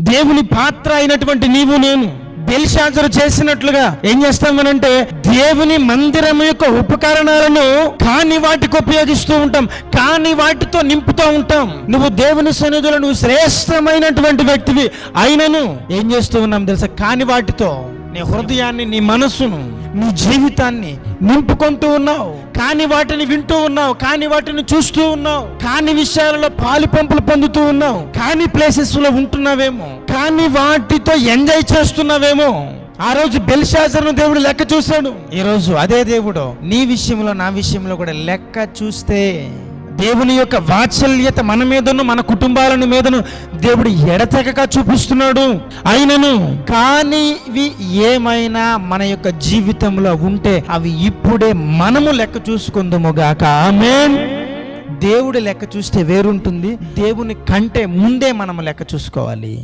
దేవుని పాత్ర అయినటువంటి నీవు నేను బెల్షాజరు చేసినట్లుగా ఏం చేస్తామనంటే దేవుని మందిరం యొక్క ఉపకరణాలను కాని వాటికి ఉపయోగిస్తూ ఉంటాం, కాని వాటితో నింపుతూ ఉంటాం. నువ్వు దేవుని సన్నిధిలో నువ్వు శ్రేష్టమైనటువంటి వ్యక్తివి అయినను ఏం చేస్తూ ఉన్నాం తెలుసా? కాని వాటితో నీ హృదయాన్ని, నీ మనస్సును, నీ జీవితాన్ని నింపుకుంటూ ఉన్నావు. కాని వాటిని వింటూ ఉన్నావు, కాని వాటిని చూస్తూ ఉన్నావు, కాని విషయాలలో పాలు పంపులు పొందుతూ ఉన్నావు, కాని ప్లేసెస్ లో ఉంటున్నావేమో, కాని వాటితో ఎంజాయ్ చేస్తున్నావేమో. ఆ రోజు బెల్షాజరును దేవుడు లెక్క చూశాడు. ఈ రోజు అదే దేవుడు నీ విషయంలో, నా విషయంలో కూడా లెక్క చూస్తే దేవుని యొక్క వాత్సల్యత మన మీదను, మన కుటుంబాలను మీదను దేవుడు ఎడతెగక చూపిస్తున్నాడు. అయినను కానివి ఏమైనా మన యొక్క జీవితంలో ఉంటే అవి ఇప్పుడే మనము లెక్క చూసుకుందాము గాక. ఆమేన్. దేవుడి లెక్క చూస్తే వేరుంటుంది, దేవుని కంటే ముందే మనము లెక్క చూసుకోవాలి.